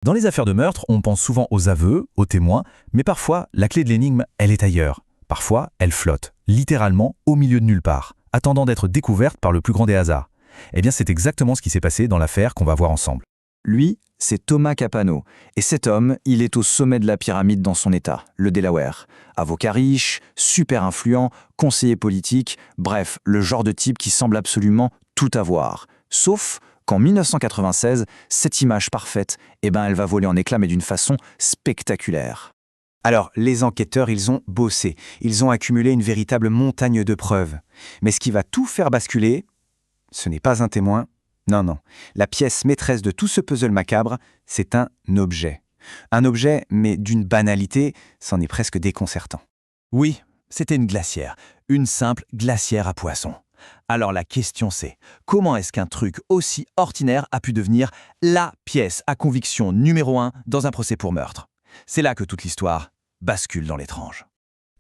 Dans les affaires de meurtre, on pense souvent aux aveux, aux témoins, mais parfois, la clé de l'énigme, elle est ailleurs. Parfois, elle flotte, littéralement au milieu de nulle part, attendant d'être découverte par le plus grand des hasards. Eh bien, c'est exactement ce qui s'est passé dans l'affaire qu'on va voir ensemble. Lui, c'est Thomas Capano. Et cet homme, il est au sommet de la pyramide dans son État, le Delaware. Avocat riche, super influent, conseiller politique, bref, le genre de type qui semble absolument tout avoir. Sauf qu'en 1996, cette image parfaite, elle va voler en éclats mais d'une façon spectaculaire. Alors, les enquêteurs, ils ont bossé. Ils ont accumulé une véritable montagne de preuves. Mais ce qui va tout faire basculer, ce n'est pas un témoin. Non. La pièce maîtresse de tout ce puzzle macabre, c'est un objet. Un objet, mais d'une banalité, c'en est presque déconcertant. Oui, c'était une glacière. Une simple glacière à poissons. Alors la question c'est, comment est-ce qu'un truc aussi ordinaire a pu devenir la pièce à conviction numéro 1 dans un procès pour meurtre? C'est là que toute l'histoire bascule dans l'étrange.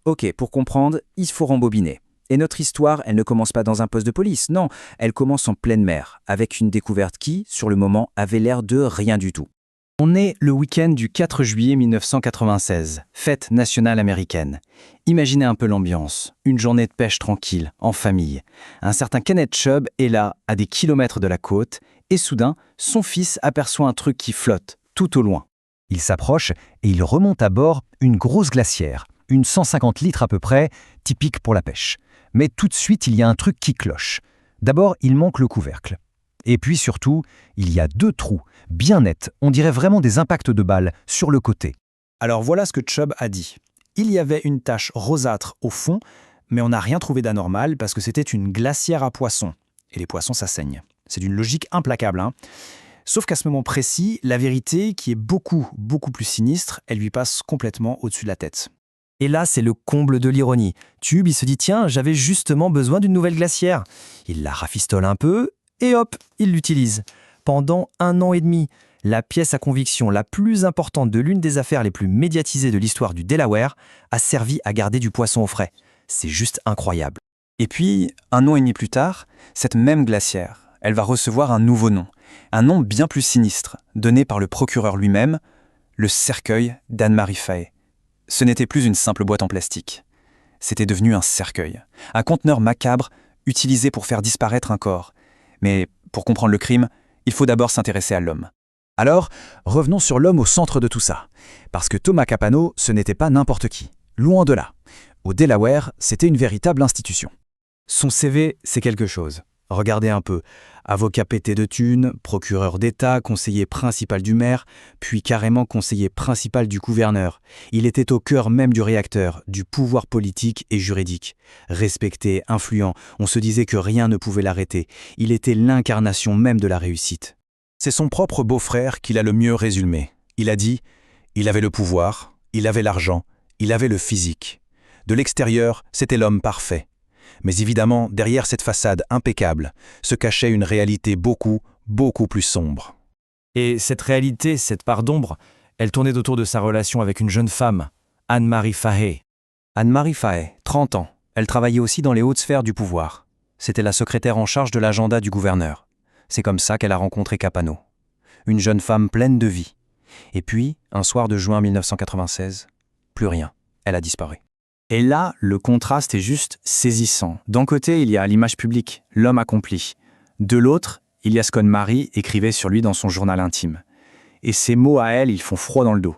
Ok, pour comprendre, il faut rembobiner. Et notre histoire, elle ne commence pas dans un poste de police, non, elle commence en pleine mer, avec une découverte qui, sur le moment, avait l'air de rien du tout. On est le week-end du 4 juillet 1996, fête nationale américaine. Imaginez un peu l'ambiance, une journée de pêche tranquille, en famille. Un certain Kenneth Chubb est là, à des kilomètres de la côte, et soudain, son fils aperçoit un truc qui flotte, tout au loin. Il s'approche et il remonte à bord une grosse glacière, une 150 litres à peu près, typique pour la pêche. Mais tout de suite, il y a un truc qui cloche. D'abord, il manque le couvercle. Et puis surtout, il y a 2 trous, bien nets, on dirait vraiment des impacts de balles, sur le côté. Alors voilà ce que Chubb a dit. Il y avait une tache rosâtre au fond, mais on n'a rien trouvé d'anormal parce que c'était une glacière à poissons. Et les poissons, ça saigne. C'est d'une logique implacable, hein. Sauf qu'à ce moment précis, la vérité, qui est beaucoup plus sinistre, elle lui passe complètement au-dessus de la tête. Et là, c'est le comble de l'ironie. Chubb, il se dit « Tiens, j'avais justement besoin d'une nouvelle glacière ». Il la rafistole un peu, et hop, il l'utilise. Pendant 1 an et demi, la pièce à conviction la plus importante de l'une des affaires les plus médiatisées de l'histoire du Delaware a servi à garder du poisson au frais. C'est juste incroyable. Et puis, 1 an et demi plus tard, cette même glacière, elle va recevoir un nouveau nom. Un nom bien plus sinistre, donné par le procureur lui-même, le cercueil d'Anne-Marie Fahet. Ce n'était plus une simple boîte en plastique. C'était devenu un cercueil, un conteneur macabre utilisé pour faire disparaître un corps. Mais pour comprendre le crime, il faut d'abord s'intéresser à l'homme. Alors, revenons sur l'homme au centre de tout ça. Parce que Thomas Capano, ce n'était pas n'importe qui. Loin de là. Au Delaware, c'était une véritable institution. Son CV, c'est quelque chose. Regardez un peu. Avocat pété de thunes, procureur d'État, conseiller principal du maire, puis carrément conseiller principal du gouverneur. Il était au cœur même du réacteur, du pouvoir politique et juridique. Respecté, influent, on se disait que rien ne pouvait l'arrêter. Il était l'incarnation même de la réussite. C'est son propre beau-frère qui l'a le mieux résumé. Il a dit « Il avait le pouvoir, il avait l'argent, il avait le physique. De l'extérieur, c'était l'homme parfait. Mais évidemment, derrière cette façade impeccable, se cachait une réalité beaucoup plus sombre. » Et cette réalité, cette part d'ombre, elle tournait autour de sa relation avec une jeune femme, Anne-Marie Fahet. Anne-Marie Fahet, 30 ans. Elle travaillait aussi dans les hautes sphères du pouvoir. C'était la secrétaire en charge de l'agenda du gouverneur. C'est comme ça qu'elle a rencontré Capano. Une jeune femme pleine de vie. Et puis, un soir de juin 1996, plus rien. Elle a disparu. Et là, le contraste est juste saisissant. D'un côté, il y a l'image publique, l'homme accompli. De l'autre, il y a ce qu'Anne-Marie écrivait sur lui dans son journal intime. Et ces mots à elle, ils font froid dans le dos.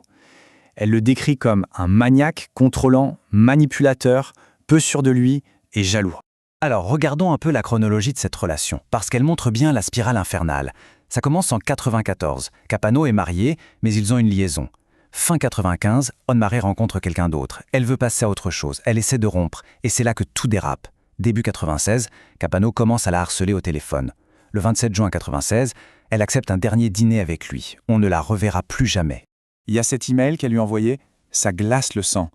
Elle le décrit comme un maniaque, contrôlant, manipulateur, peu sûr de lui et jaloux. Alors, regardons un peu la chronologie de cette relation, parce qu'elle montre bien la spirale infernale. Ça commence en 94. Capano est marié, mais ils ont une liaison. Fin 95, Anne-Marie rencontre quelqu'un d'autre. Elle veut passer à autre chose, elle essaie de rompre, et c'est là que tout dérape. Début 96, Capano commence à la harceler au téléphone. Le 27 juin 96, elle accepte un dernier dîner avec lui. On ne la reverra plus jamais. Il y a cet email qu'elle lui a envoyé, ça glace le sang.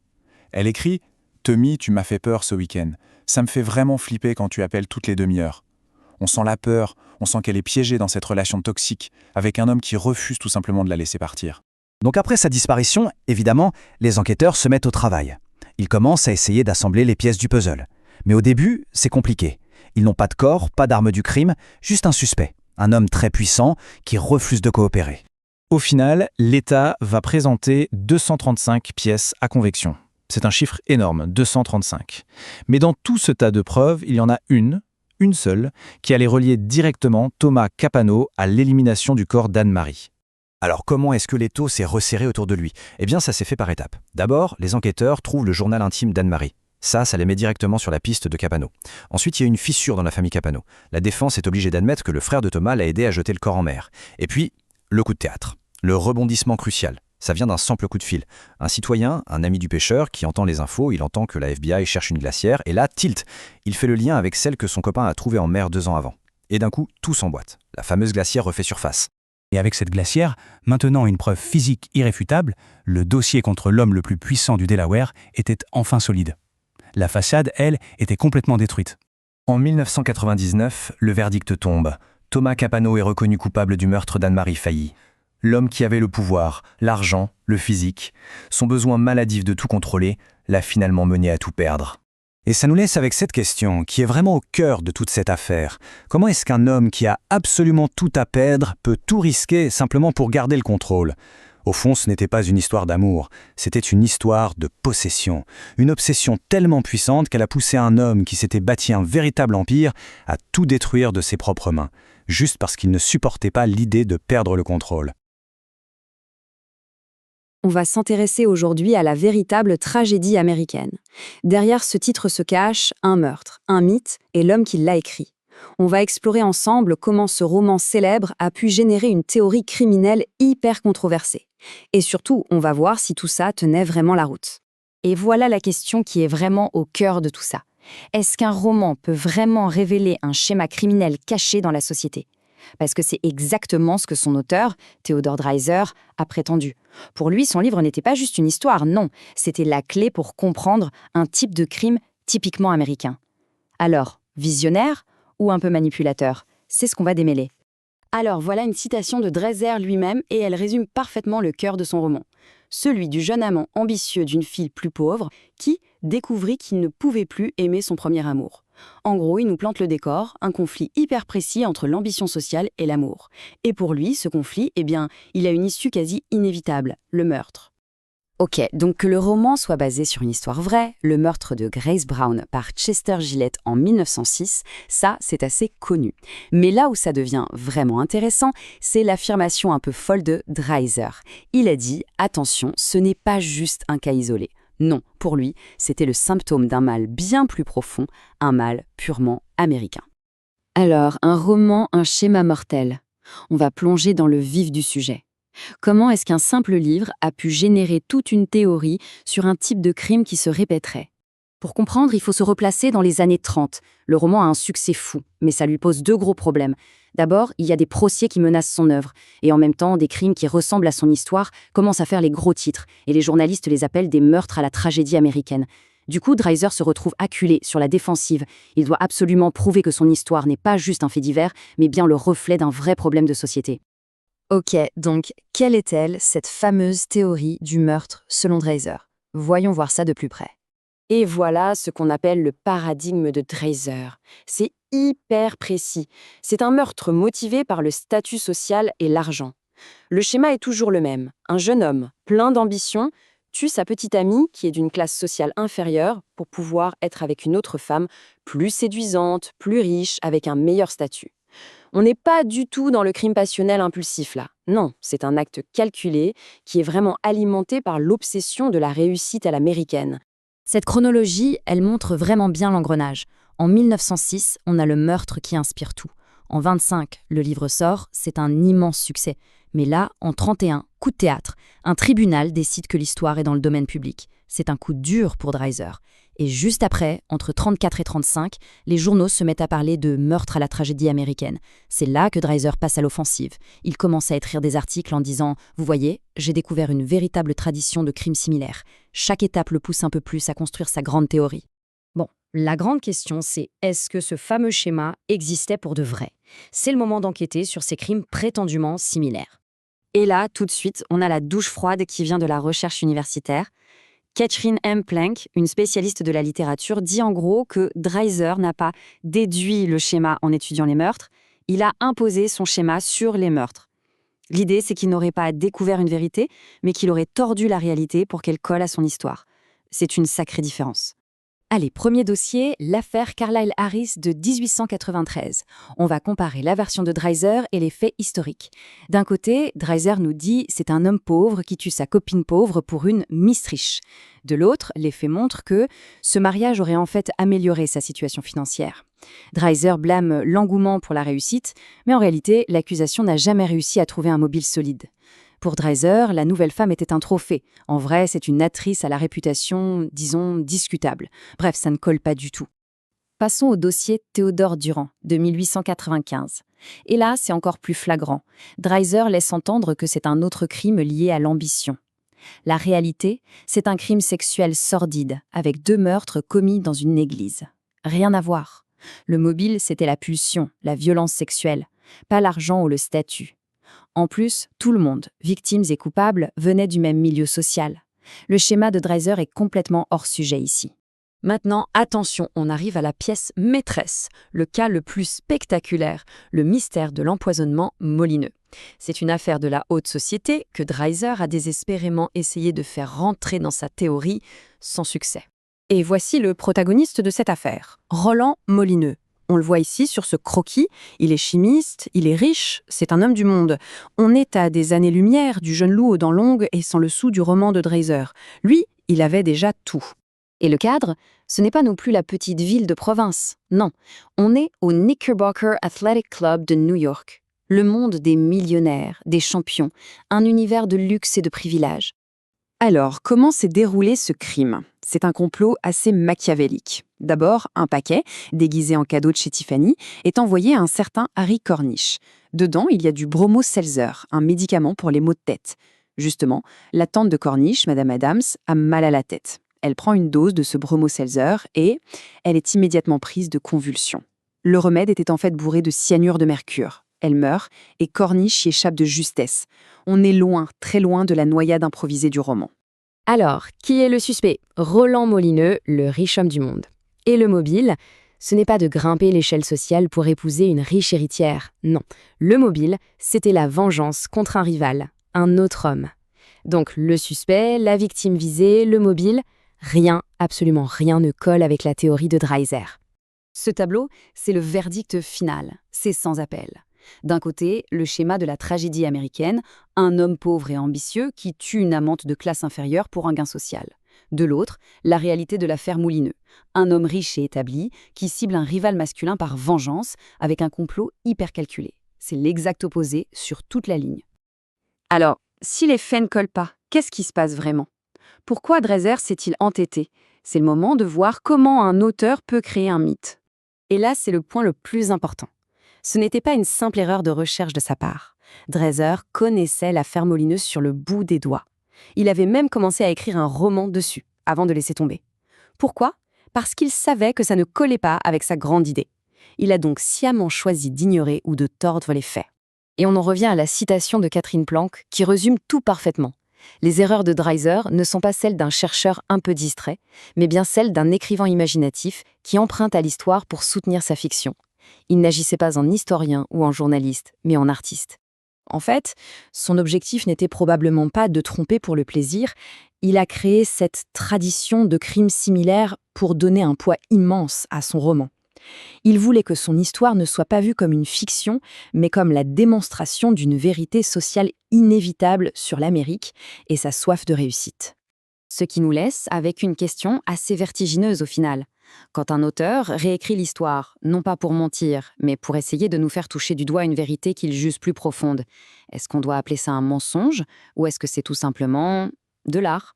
Elle écrit « Tommy, tu m'as fait peur ce week-end. Ça me fait vraiment flipper quand tu appelles toutes les demi-heures. » On sent la peur, on sent qu'elle est piégée dans cette relation toxique, avec un homme qui refuse tout simplement de la laisser partir. Donc après sa disparition, évidemment, les enquêteurs se mettent au travail. Ils commencent à essayer d'assembler les pièces du puzzle. Mais au début, c'est compliqué. Ils n'ont pas de corps, pas d'arme du crime, juste un suspect. Un homme très puissant qui refuse de coopérer. Au final, l'État va présenter 235 pièces à conviction. C'est un chiffre énorme, 235. Mais dans tout ce tas de preuves, il y en a une seule, qui allait relier directement Thomas Capano à l'élimination du corps d'Anne-Marie. Alors comment est-ce que l'étau s'est resserré autour de lui? Eh bien ça s'est fait par étapes. D'abord, les enquêteurs trouvent le journal intime d'Anne-Marie. Ça les met directement sur la piste de Capano. Ensuite, il y a une fissure dans la famille Capano. La défense est obligée d'admettre que le frère de Thomas l'a aidé à jeter le corps en mer. Et puis, le coup de théâtre. Le rebondissement crucial. Ça vient d'un simple coup de fil. Un citoyen, un ami du pêcheur, qui entend les infos, il entend que la FBI cherche une glacière, et là, tilt, il fait le lien avec celle que son copain a trouvée en mer 2 ans avant. Et d'un coup, tout s'emboîte. La fameuse glacière refait surface. Et avec cette glacière, maintenant une preuve physique irréfutable, le dossier contre l'homme le plus puissant du Delaware était enfin solide. La façade, elle, était complètement détruite. En 1999, le verdict tombe. Thomas Capano est reconnu coupable du meurtre d'Anne-Marie Failly. L'homme qui avait le pouvoir, l'argent, le physique, son besoin maladif de tout contrôler, l'a finalement mené à tout perdre. Et ça nous laisse avec cette question, qui est vraiment au cœur de toute cette affaire. Comment est-ce qu'un homme qui a absolument tout à perdre peut tout risquer simplement pour garder le contrôle ? Au fond, ce n'était pas une histoire d'amour, c'était une histoire de possession. Une obsession tellement puissante qu'elle a poussé un homme qui s'était bâti un véritable empire à tout détruire de ses propres mains, juste parce qu'il ne supportait pas l'idée de perdre le contrôle. On va s'intéresser aujourd'hui à la véritable tragédie américaine. Derrière ce titre se cache un meurtre, un mythe et l'homme qui l'a écrit. On va explorer ensemble comment ce roman célèbre a pu générer une théorie criminelle hyper controversée. Et surtout, on va voir si tout ça tenait vraiment la route. Et voilà la question qui est vraiment au cœur de tout ça. Est-ce qu'un roman peut vraiment révéler un schéma criminel caché dans la société ? Parce que c'est exactement ce que son auteur, Theodore Dreiser, a prétendu. Pour lui, son livre n'était pas juste une histoire, non, c'était la clé pour comprendre un type de crime typiquement américain. Alors, visionnaire ou un peu manipulateur ? C'est ce qu'on va démêler. Alors voilà une citation de Dreiser lui-même et elle résume parfaitement le cœur de son roman. Celui du jeune amant ambitieux d'une fille plus pauvre qui découvrit qu'il ne pouvait plus aimer son premier amour. En gros, il nous plante le décor, un conflit hyper précis entre l'ambition sociale et l'amour. Et pour lui, ce conflit, il a une issue quasi inévitable, le meurtre. Ok, donc que le roman soit basé sur une histoire vraie, le meurtre de Grace Brown par Chester Gillette en 1906, ça, c'est assez connu. Mais là où ça devient vraiment intéressant, c'est l'affirmation un peu folle de Dreiser. Il a dit « Attention, ce n'est pas juste un cas isolé ». Non, pour lui, c'était le symptôme d'un mal bien plus profond, un mal purement américain. Alors, un roman, un schéma mortel. On va plonger dans le vif du sujet. Comment est-ce qu'un simple livre a pu générer toute une théorie sur un type de crime qui se répéterait ? Pour comprendre, il faut se replacer dans les années 30. Le roman a un succès fou, mais ça lui pose 2 gros problèmes. D'abord, il y a des procès qui menacent son œuvre, et en même temps, des crimes qui ressemblent à son histoire commencent à faire les gros titres, et les journalistes les appellent des meurtres à la tragédie américaine. Du coup, Dreiser se retrouve acculé, sur la défensive. Il doit absolument prouver que son histoire n'est pas juste un fait divers, mais bien le reflet d'un vrai problème de société. Ok, donc, quelle est-elle, cette fameuse théorie du meurtre selon Dreiser ? Voyons voir ça de plus près. Et voilà ce qu'on appelle le paradigme de Dreiser. C'est hyper précis. C'est un meurtre motivé par le statut social et l'argent. Le schéma est toujours le même. Un jeune homme, plein d'ambition, tue sa petite amie qui est d'une classe sociale inférieure pour pouvoir être avec une autre femme plus séduisante, plus riche, avec un meilleur statut. On n'est pas du tout dans le crime passionnel impulsif là. Non, c'est un acte calculé qui est vraiment alimenté par l'obsession de la réussite à l'américaine. Cette chronologie, elle montre vraiment bien l'engrenage. En 1906, on a le meurtre qui inspire tout. En 25, le livre sort, c'est un immense succès. Mais là, en 31, coup de théâtre, un tribunal décide que l'histoire est dans le domaine public. C'est un coup dur pour Dreiser. Et juste après, entre 34 et 35, les journaux se mettent à parler de meurtre à la tragédie américaine. C'est là que Dreiser passe à l'offensive. Il commence à écrire des articles en disant « Vous voyez, j'ai découvert une véritable tradition de crimes similaires. Chaque étape le pousse un peu plus à construire sa grande théorie. » Bon, la grande question c'est est-ce que ce fameux schéma existait pour de vrai ? C'est le moment d'enquêter sur ces crimes prétendument similaires. Et là, tout de suite, on a la douche froide qui vient de la recherche universitaire. Catherine M. Plank, une spécialiste de la littérature, dit en gros que Dreiser n'a pas déduit le schéma en étudiant les meurtres, il a imposé son schéma sur les meurtres. L'idée, c'est qu'il n'aurait pas découvert une vérité, mais qu'il aurait tordu la réalité pour qu'elle colle à son histoire. C'est une sacrée différence. Allez, premier dossier, l'affaire Carlyle Harris de 1893. On va comparer la version de Dreiser et les faits historiques. D'un côté, Dreiser nous dit c'est un homme pauvre qui tue sa copine pauvre pour une Miss riche. De l'autre, les faits montrent que ce mariage aurait en fait amélioré sa situation financière. Dreiser blâme l'engouement pour la réussite, mais en réalité, l'accusation n'a jamais réussi à trouver un mobile solide. Pour Dreiser, la nouvelle femme était un trophée. En vrai, c'est une actrice à la réputation, disons, discutable. Bref, ça ne colle pas du tout. Passons au dossier Théodore Durand, de 1895. Et là, c'est encore plus flagrant. Dreiser laisse entendre que c'est un autre crime lié à l'ambition. La réalité, c'est un crime sexuel sordide, avec 2 meurtres commis dans une église. Rien à voir. Le mobile, c'était la pulsion, la violence sexuelle, pas l'argent ou le statut. En plus, tout le monde, victimes et coupables, venait du même milieu social. Le schéma de Dreiser est complètement hors sujet ici. Maintenant, attention, on arrive à la pièce maîtresse, le cas le plus spectaculaire, le mystère de l'empoisonnement molineux. C'est une affaire de la haute société que Dreiser a désespérément essayé de faire rentrer dans sa théorie, sans succès. Et voici le protagoniste de cette affaire, Roland Molineux. On le voit ici sur ce croquis, il est chimiste, il est riche, c'est un homme du monde. On est à des années-lumière du jeune loup aux dents longues et sans le sou du roman de Dreiser. Lui, il avait déjà tout. Et le cadre, ce n'est pas non plus la petite ville de province. Non, on est au Knickerbocker Athletic Club de New York. Le monde des millionnaires, des champions, un univers de luxe et de privilèges. Alors, comment s'est déroulé ce crime ? C'est un complot assez machiavélique. D'abord, un paquet, déguisé en cadeau de chez Tiffany, est envoyé à un certain Harry Cornish. Dedans, il y a du bromo-seltzer, un médicament pour les maux de tête. Justement, la tante de Cornish, Madame Adams, a mal à la tête. Elle prend une dose de ce bromo-seltzer et elle est immédiatement prise de convulsions. Le remède était en fait bourré de cyanure de mercure. Elle meurt et Cornish y échappe de justesse. On est loin, très loin de la noyade improvisée du roman. Alors, qui est le suspect ? Roland Molineux, le riche homme du monde. Et le mobile ? Ce n'est pas de grimper l'échelle sociale pour épouser une riche héritière. Non, le mobile, c'était la vengeance contre un rival, un autre homme. Donc le suspect, la victime visée, le mobile, rien, absolument rien ne colle avec la théorie de Dreiser. Ce tableau, c'est le verdict final, c'est sans appel. D'un côté, le schéma de la tragédie américaine, un homme pauvre et ambitieux qui tue une amante de classe inférieure pour un gain social. De l'autre, la réalité de l'affaire Molineux, un homme riche et établi qui cible un rival masculin par vengeance avec un complot hyper calculé. C'est l'exact opposé sur toute la ligne. Alors, si les faits ne collent pas, qu'est-ce qui se passe vraiment ? Pourquoi Dreiser s'est-il entêté ? C'est le moment de voir comment un auteur peut créer un mythe. Et là, c'est le point le plus important. Ce n'était pas une simple erreur de recherche de sa part. Dreiser connaissait l'affaire Molineux sur le bout des doigts. Il avait même commencé à écrire un roman dessus, avant de laisser tomber. Pourquoi ? Parce qu'il savait que ça ne collait pas avec sa grande idée. Il a donc sciemment choisi d'ignorer ou de tordre les faits. Et on en revient à la citation de Catherine Planck, qui résume tout parfaitement. Les erreurs de Dreiser ne sont pas celles d'un chercheur un peu distrait, mais bien celles d'un écrivain imaginatif qui emprunte à l'histoire pour soutenir sa fiction. Il n'agissait pas en historien ou en journaliste, mais en artiste. En fait, son objectif n'était probablement pas de tromper pour le plaisir, il a créé cette tradition de crimes similaires pour donner un poids immense à son roman. Il voulait que son histoire ne soit pas vue comme une fiction, mais comme la démonstration d'une vérité sociale inévitable sur l'Amérique et sa soif de réussite. Ce qui nous laisse avec une question assez vertigineuse au final. Quand un auteur réécrit l'histoire, non pas pour mentir, mais pour essayer de nous faire toucher du doigt une vérité qu'il juge plus profonde, est-ce qu'on doit appeler ça un mensonge ou est-ce que c'est tout simplement de l'art ?